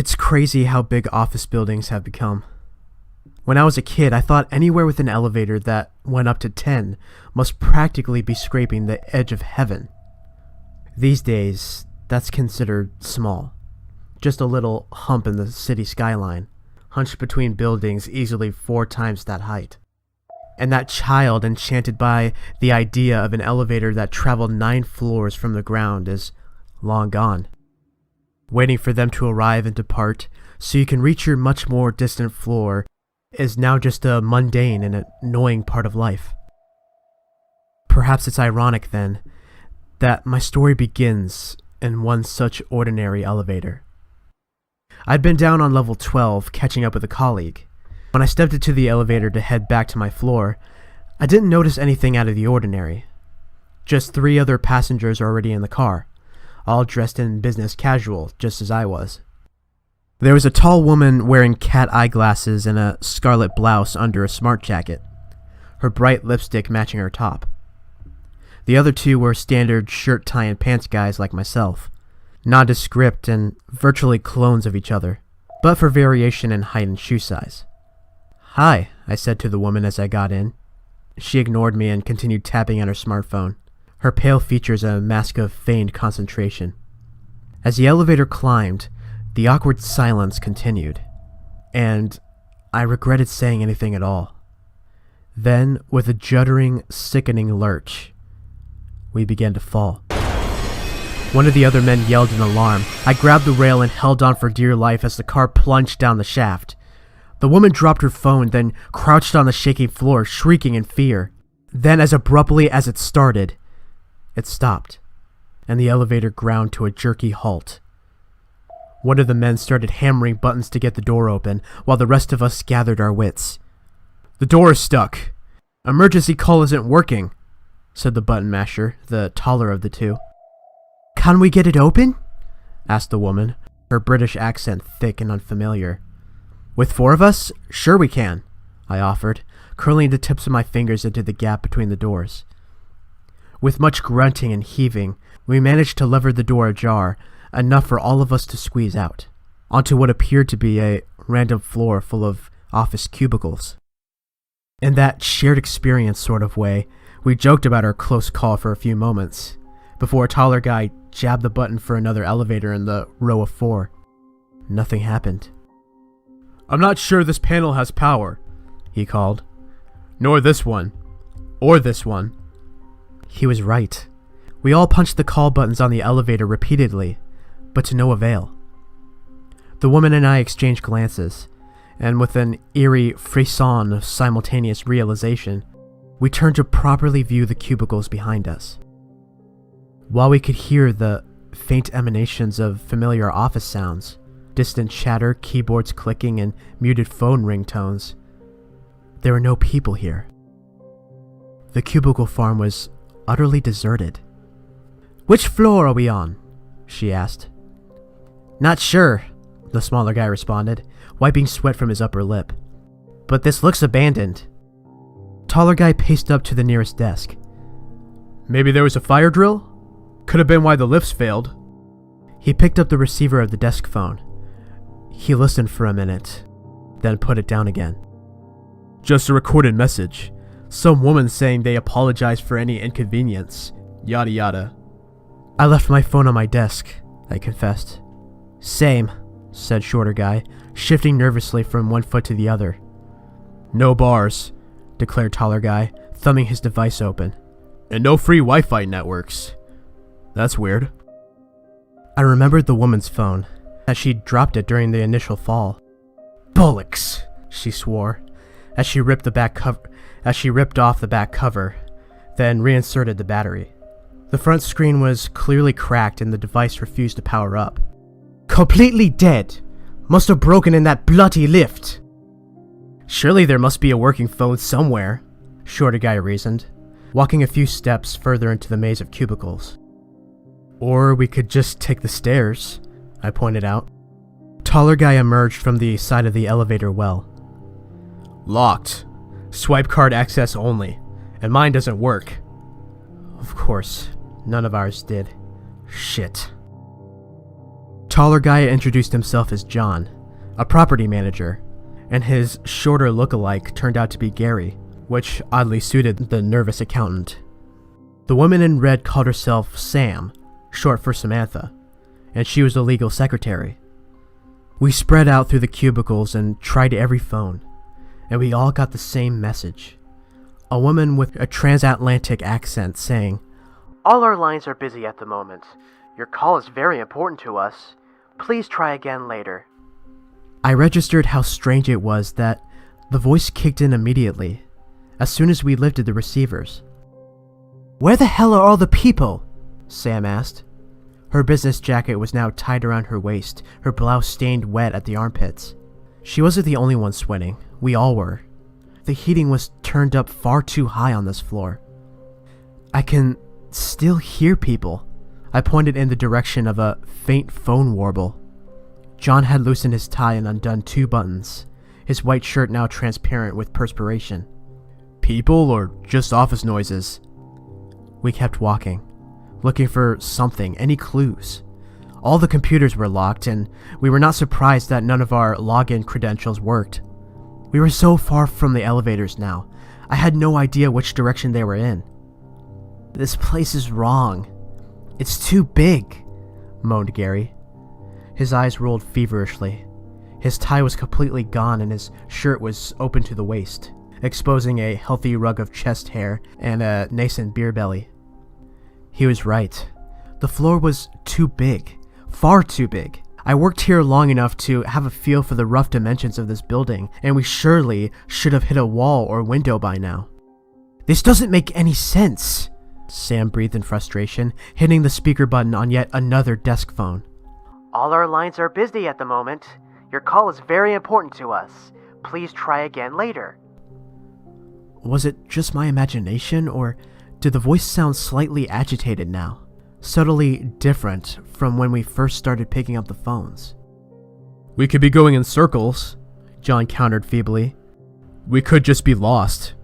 It's crazy how big office buildings have become. When I was a kid, I thought anywhere with an elevator that went up to 10 must practically be scraping the edge of heaven. These days, that's considered small. Just a little hump in the city skyline, hunched between buildings easily 4 times that height. And that child enchanted by the idea of an elevator that traveled 9 floors from the ground is long gone. Waiting for them to arrive and depart so you can reach your much more distant floor is now just a mundane and annoying part of life. Perhaps it's ironic, then, that my story begins in one such ordinary elevator. I'd been down on level 12 catching up with a colleague. When I stepped into the elevator to head back to my floor, I didn't notice anything out of the ordinary. Just 3 other passengers already in the car, all dressed in business casual, just as I was. There was a tall woman wearing cat eyeglasses and a scarlet blouse under a smart jacket, her bright lipstick matching her top. The other 2 were standard shirt, tie, and pants guys like myself, nondescript and virtually clones of each other, but for variation in height and shoe size. "Hi," I said to the woman as I got in. She ignored me and continued tapping on her smartphone, her pale features a mask of feigned concentration. As the elevator climbed, the awkward silence continued, and I regretted saying anything at all. Then, with a juddering, sickening lurch, we began to fall. One of the other men yelled in alarm. I grabbed the rail and held on for dear life as the car plunged down the shaft. The woman dropped her phone, then crouched on the shaking floor, shrieking in fear. Then, as abruptly as it started, it stopped, and the elevator ground to a jerky halt. One of the men started hammering buttons to get the door open, while the rest of us gathered our wits. "The door is stuck. Emergency call isn't working," said the button masher, the taller of the 2. "Can we get it open?" asked the woman, her British accent thick and unfamiliar. "With 4 of us? Sure we can," I offered, curling the tips of my fingers into the gap between the doors. With much grunting and heaving, we managed to lever the door ajar, enough for all of us to squeeze out, onto what appeared to be a random floor full of office cubicles. In that shared experience sort of way, we joked about our close call for a few moments, before a taller guy jabbed the button for another elevator in the row of 4. Nothing happened. "I'm not sure this panel has power," he called. "Nor this one. Or this one." He was right. We all punched the call buttons on the elevator repeatedly, but to no avail. The woman and I exchanged glances, and with an eerie frisson of simultaneous realization, we turned to properly view the cubicles behind us. While we could hear the faint emanations of familiar office sounds, distant chatter, keyboards clicking, and muted phone ringtones, there were no people here. The cubicle farm was utterly deserted. "Which floor are we on?" she asked. "Not sure," the smaller guy responded, wiping sweat from his upper lip. "But this looks abandoned." Taller guy paced up to the nearest desk. "Maybe there was a fire drill? Could have been why the lifts failed." He picked up the receiver of the desk phone. He listened for a minute, then put it down again. "Just a recorded message. Some woman saying they apologize for any inconvenience. Yada yada." "I left my phone on my desk," I confessed. "Same," said shorter guy, shifting nervously from one foot to the other. "No bars," declared taller guy, thumbing his device open. "And no free Wi-Fi networks. That's weird." I remembered the woman's phone, as she'd dropped it during the initial fall. "Bollocks," she swore, as she ripped off the back cover, then reinserted the battery. The front screen was clearly cracked and the device refused to power up. "Completely dead. Must have broken in that bloody lift." "Surely there must be a working phone somewhere," shorter guy reasoned, walking a few steps further into the maze of cubicles. "Or we could just take the stairs," I pointed out. Taller guy emerged from the side of the elevator well. "Locked. Swipe card access only. And mine doesn't work." Of course, none of ours did. Shit. taller guy introduced himself as John, a property manager, and his shorter look-alike turned out to be Gary, which oddly suited the nervous accountant. The woman in red called herself Sam, short for Samantha, and she was the legal secretary. We spread out through the cubicles and tried every phone, and we all got the same message. A woman with a transatlantic accent saying, "All our lines are busy at the moment. Your call is very important to us. Please try again later." I registered how strange it was that the voice kicked in immediately, as soon as we lifted the receivers. "Where the hell are all the people?" Sam asked. Her business jacket was now tied around her waist, her blouse stained wet at the armpits. She wasn't the only one sweating, we all were. The heating was turned up far too high on this floor. "I can still hear people." I pointed in the direction of a faint phone warble. John had loosened his tie and undone 2 buttons, his white shirt now transparent with perspiration. "People or just office noises?" We kept walking, looking for something, any clues. All the computers were locked, and we were not surprised that none of our login credentials worked. We were so far from the elevators now, I had no idea which direction they were in. "This place is wrong. It's too big," moaned Gary. His eyes rolled feverishly. His tie was completely gone and his shirt was open to the waist, exposing a healthy rug of chest hair and a nascent beer belly. He was right. The floor was too big. Far too big. I worked here long enough to have a feel for the rough dimensions of this building, and we surely should have hit a wall or window by now. "This doesn't make any sense," Sam breathed in frustration, hitting the speaker button on yet another desk phone. "All our lines are busy at the moment. Your call is very important to us. Please try again later." Was it just my imagination, or did the voice sound slightly agitated now? Subtly different from when we first started picking up the phones. "We could be going in circles," John countered feebly. "We could just be lost."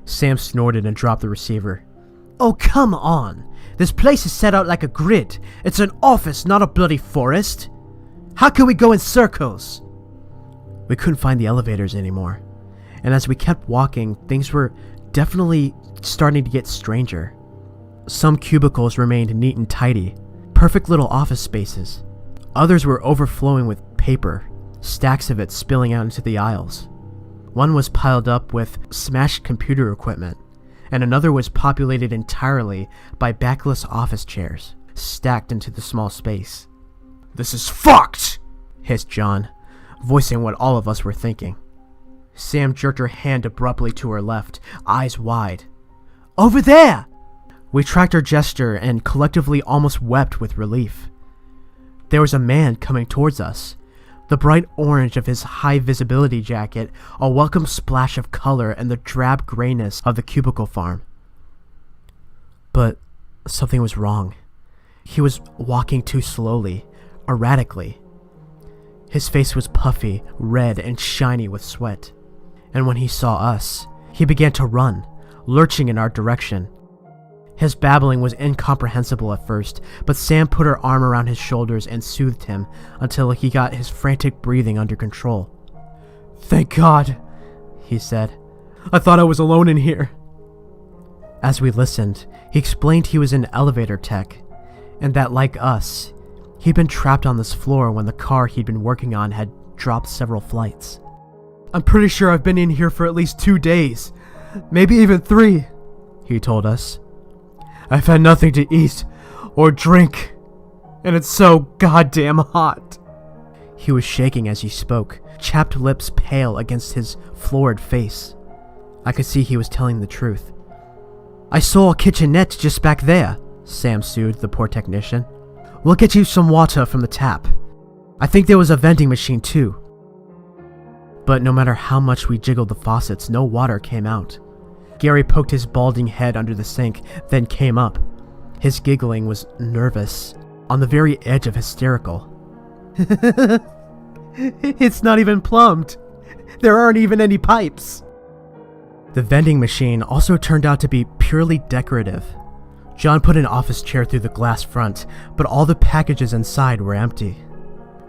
Sam snorted and dropped the receiver. "Oh, come on! This place is set out like a grid. It's an office, not a bloody forest. How can we go in circles?" We couldn't find the elevators anymore, and as we kept walking, things were definitely starting to get stranger. Some cubicles remained neat and tidy, perfect little office spaces. Others were overflowing with paper, stacks of it spilling out into the aisles. One was piled up with smashed computer equipment, and another was populated entirely by backless office chairs, stacked into the small space. "This is fucked!" hissed John, voicing what all of us were thinking. Sam jerked her hand abruptly to her left, eyes wide. "Over there!" We tracked her gesture and collectively almost wept with relief. There was a man coming towards us, the bright orange of his high-visibility jacket a welcome splash of color and the drab grayness of the cubicle farm. But something was wrong. He was walking too slowly, erratically. His face was puffy, red, and shiny with sweat. And when he saw us, he began to run, lurching in our direction. His babbling was incomprehensible at first, but Sam put her arm around his shoulders and soothed him until he got his frantic breathing under control. "Thank God," he said. "I thought I was alone in here." As we listened, he explained he was an elevator tech, and that, like us, he'd been trapped on this floor when the car he'd been working on had dropped several flights. "I'm pretty sure I've been in here for at least 2 days, maybe even 3, he told us. "I've had nothing to eat or drink, and it's so goddamn hot." He was shaking as he spoke, chapped lips pale against his florid face. I could see he was telling the truth. "I saw a kitchenette just back there," Sam soothed the poor technician. "We'll get you some water from the tap. I think there was a vending machine too." But no matter how much we jiggled the faucets, no water came out. Gary poked his balding head under the sink, then came up. His giggling was nervous, on the very edge of hysterical. "It's not even plumbed. There aren't even any pipes." The vending machine also turned out to be purely decorative. John put an office chair through the glass front, but all the packages inside were empty.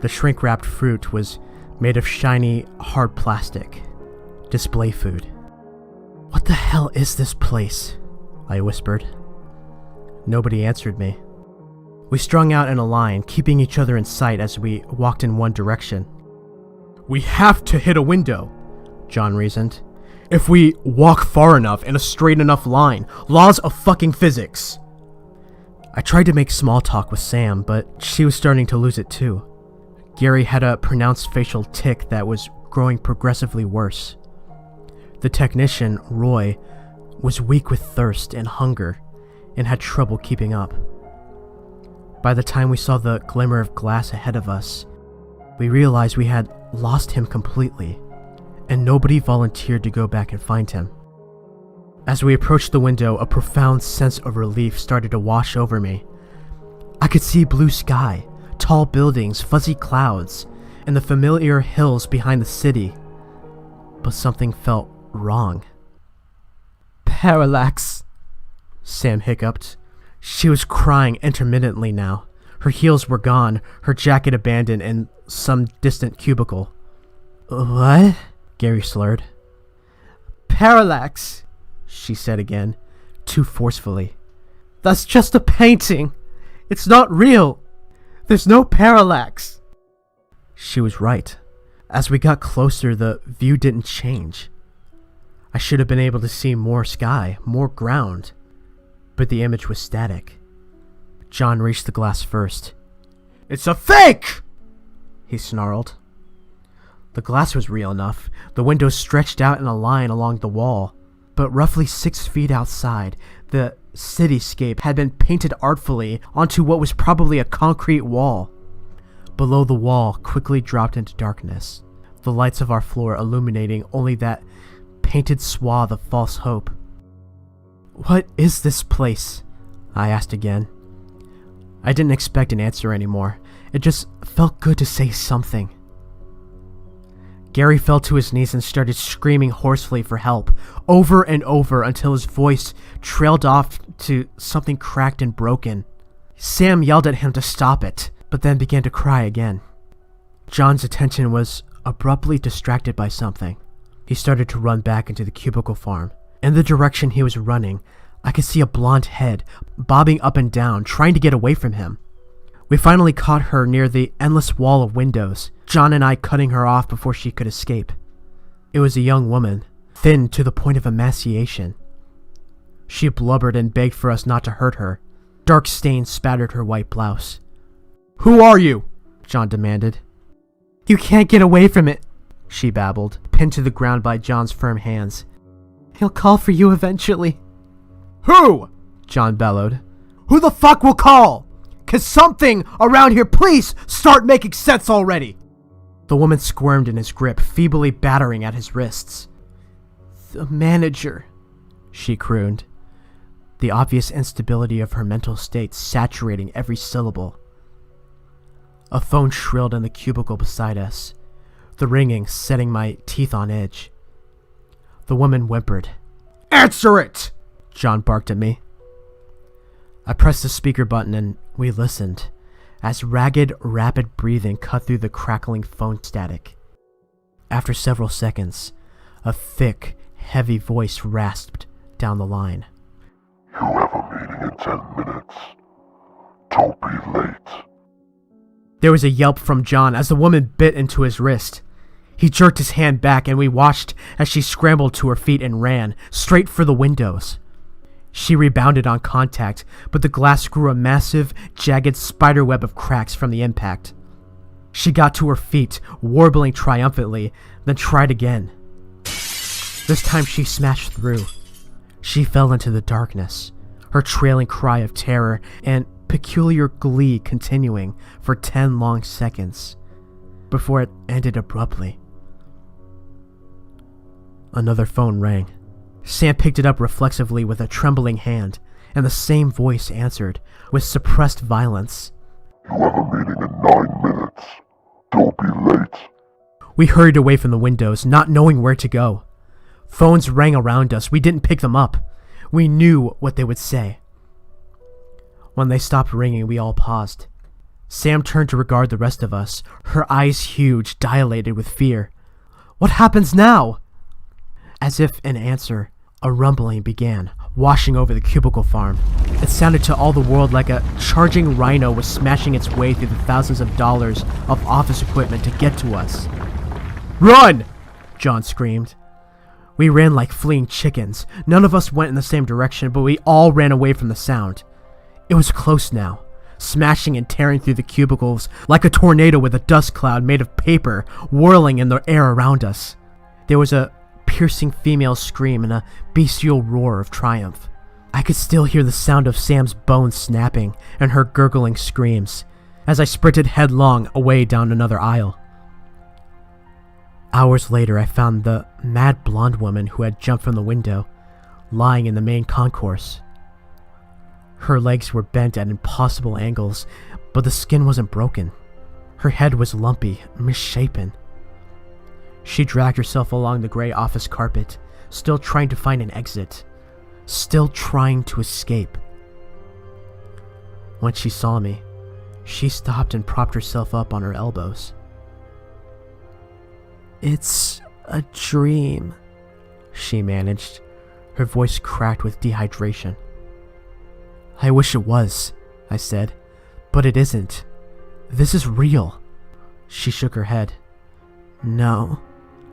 The shrink-wrapped fruit was made of shiny, hard plastic. Display food. "What the hell is this place?" I whispered. Nobody answered me. We strung out in a line, keeping each other in sight as we walked in one direction. "We have to hit a window," John reasoned. "If we walk far enough in a straight enough line. Laws of fucking physics." I tried to make small talk with Sam, but she was starting to lose it too. Gary had a pronounced facial tic that was growing progressively worse. The technician, Roy, was weak with thirst and hunger and had trouble keeping up. By the time we saw the glimmer of glass ahead of us, we realized we had lost him completely, and nobody volunteered to go back and find him. As we approached the window, a profound sense of relief started to wash over me. I could see blue sky, tall buildings, fuzzy clouds, and the familiar hills behind the city. But something felt wrong. "Parallax," Sam hiccuped. She was crying intermittently now. Her heels were gone, her jacket abandoned in some distant cubicle. "What?" Gary slurred. "Parallax," she said again, too forcefully. "That's just a painting. It's not real. There's no parallax." She was right. As we got closer, the view didn't change. I should have been able to see more sky, more ground, but the image was static. John reached the glass first. "It's a fake!" he snarled. The glass was real enough. The window stretched out in a line along the wall, but roughly 6 feet outside, the cityscape had been painted artfully onto what was probably a concrete wall. Below the wall quickly dropped into darkness, the lights of our floor illuminating only that painted swath of false hope. "What is this place?" I asked again. I didn't expect an answer anymore. It just felt good to say something. Gary fell to his knees and started screaming hoarsely for help, over and over until his voice trailed off to something cracked and broken. Sam yelled at him to stop it, but then began to cry again. John's attention was abruptly distracted by something. He started to run back into the cubicle farm. In the direction he was running, I could see a blonde head bobbing up and down, trying to get away from him. We finally caught her near the endless wall of windows, John and I cutting her off before she could escape. It was a young woman, thin to the point of emaciation. She blubbered and begged for us not to hurt her. Dark stains spattered her white blouse. "Who are you?" John demanded. "You can't get away from it," she babbled, pinned to the ground by John's firm hands. "He'll call for you eventually." "Who?" John bellowed. "Who the fuck will call? 'Cause something around here, please start making sense already." The woman squirmed in his grip, feebly battering at his wrists. "The manager," she crooned, the obvious instability of her mental state saturating every syllable. A phone shrilled in the cubicle beside us, the ringing setting my teeth on edge. The woman whimpered. "Answer it!" John barked at me. I pressed the speaker button and we listened, as ragged, rapid breathing cut through the crackling phone static. After several seconds, a thick, heavy voice rasped down the line. "You have a meeting in 10 minutes. Don't be late." There was a yelp from John as the woman bit into his wrist. He jerked his hand back and we watched as she scrambled to her feet and ran, straight for the windows. She rebounded on contact, but the glass grew a massive, jagged spiderweb of cracks from the impact. She got to her feet, warbling triumphantly, then tried again. This time she smashed through. She fell into the darkness, her trailing cry of terror and peculiar glee continuing for 10 long seconds, before it ended abruptly. Another phone rang. Sam picked it up reflexively with a trembling hand, and the same voice answered, with suppressed violence. "You have a meeting in 9 minutes. Don't be late." We hurried away from the windows, not knowing where to go. Phones rang around us. We didn't pick them up. We knew what they would say. When they stopped ringing, we all paused. Sam turned to regard the rest of us, her eyes huge, dilated with fear. "What happens now?" As if in answer, a rumbling began, washing over the Cubicle farm. It sounded to all the world like a charging rhino was smashing its way through the thousands of dollars of office equipment to get to us. "Run!" John screamed. We ran like fleeing chickens. None of us went in the same direction, but we all ran away from the sound. It was close now, smashing and tearing through the cubicles like a tornado with a dust cloud made of paper whirling in the air around us. There was a piercing female scream and a bestial roar of triumph. I could still hear the sound of Sam's bones snapping and her gurgling screams as I sprinted headlong away down another aisle. Hours later, I found the mad blonde woman who had jumped from the window, lying in the main concourse. Her legs were bent at impossible angles, but the skin wasn't broken. Her head was lumpy, misshapen. She dragged herself along the gray office carpet, still trying to find an exit, still trying to escape. When she saw me, she stopped and propped herself up on her elbows. "It's a dream," she managed, her voice cracked with dehydration. "I wish it was," I said, "but it isn't. This is real." She shook her head. "No,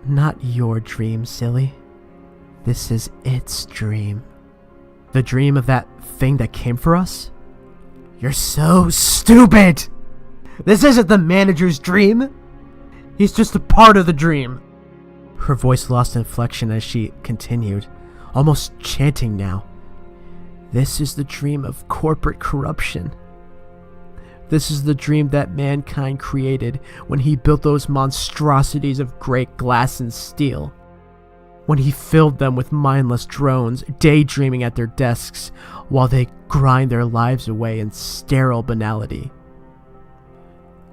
not your dream, silly. This is its dream." "The dream of that thing that came for us?" "You're so stupid! This isn't the manager's dream. He's just a part of the dream." Her voice lost inflection as she continued, almost chanting now. "This is the dream of corporate corruption. This is the dream that mankind created when he built those monstrosities of great glass and steel. When he filled them with mindless drones, daydreaming at their desks while they grind their lives away in sterile banality.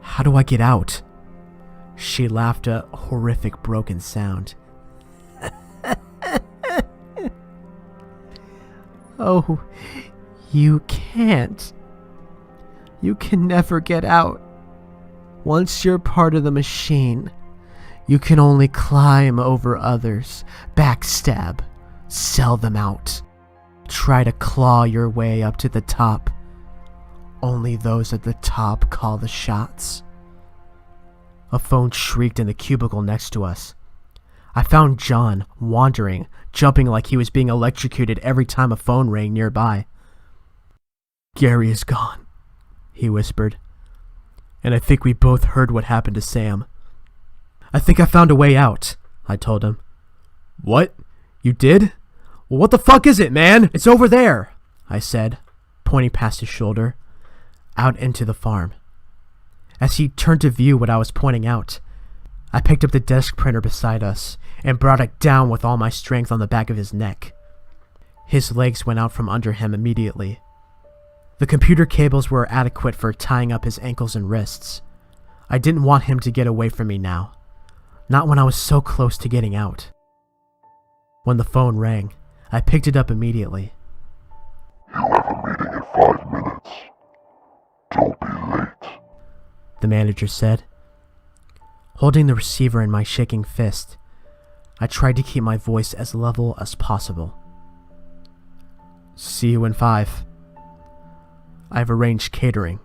How do I get out?" She laughed a horrific broken sound. "Oh, you can't. You can never get out. Once you're part of the machine, you can only climb over others, backstab, sell them out, try to claw your way up to the top. Only those at the top call the shots." A phone shrieked in the cubicle next to us. I found John, wandering, jumping like he was being electrocuted every time a phone rang nearby. "Gary is gone," he whispered. And I think we both heard what happened to Sam. "I think I found a way out," I told him. "What? You did? Well, what the fuck is it, man? It's over there," I said, pointing past his shoulder, out into the farm. As he turned to view what I was pointing out, I picked up the desk printer beside us and brought it down with all my strength on the back of his neck. His legs went out from under him immediately. The computer cables were adequate for tying up his ankles and wrists. I didn't want him to get away from me now, not when I was so close to getting out. When the phone rang, I picked it up immediately. "You have a meeting in 5 minutes. Don't be late," the manager said. Holding the receiver in my shaking fist, I tried to keep my voice as level as possible. "See you in 5. I've arranged catering."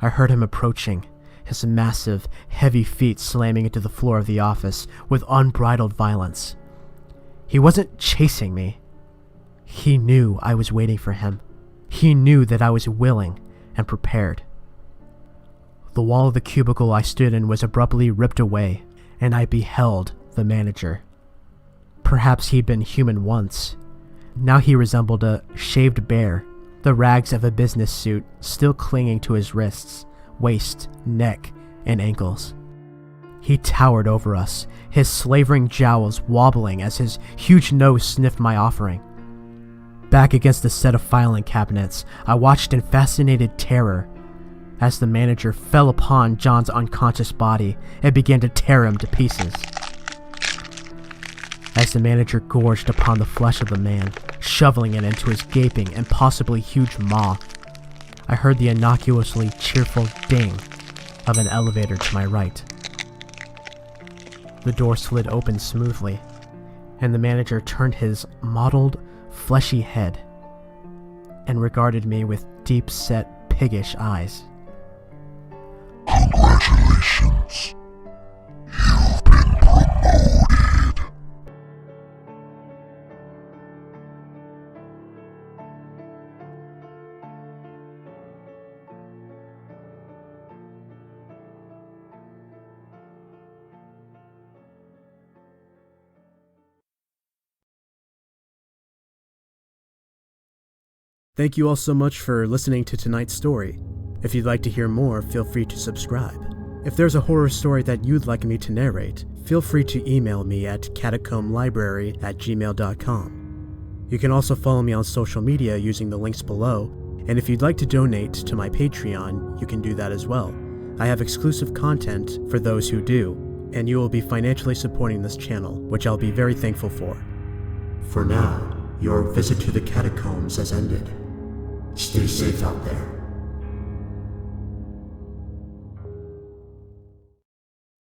I heard him approaching, his massive, heavy feet slamming into the floor of the office with unbridled violence. He wasn't chasing me. He knew I was waiting for him. He knew that I was willing and prepared. The wall of the cubicle I stood in was abruptly ripped away, and I beheld the manager. Perhaps he'd been human once. Now he resembled a shaved bear, the rags of a business suit still clinging to his wrists, waist, neck, and ankles. He towered over us, his slavering jowls wobbling as his huge nose sniffed my offering. Back against the set of filing cabinets, I watched in fascinated terror as the manager fell upon John's unconscious body and began to tear him to pieces. As the manager gorged upon the flesh of the man, shoveling it into his gaping and possibly huge maw, I heard the innocuously cheerful ding of an elevator to my right. The door slid open smoothly, and the manager turned his mottled, fleshy head and regarded me with deep-set, piggish eyes. Congratulations. You've been promoted. Thank you all so much for listening to tonight's story. If you'd like to hear more, feel free to subscribe. If there's a horror story that you'd like me to narrate, feel free to email me at catacomblibrary@gmail.com. You can also follow me on social media using the links below, and if you'd like to donate to my Patreon, you can do that as well. I have exclusive content for those who do, and you will be financially supporting this channel, which I'll be very thankful for. For now, your visit to the catacombs has ended. Stay safe out there.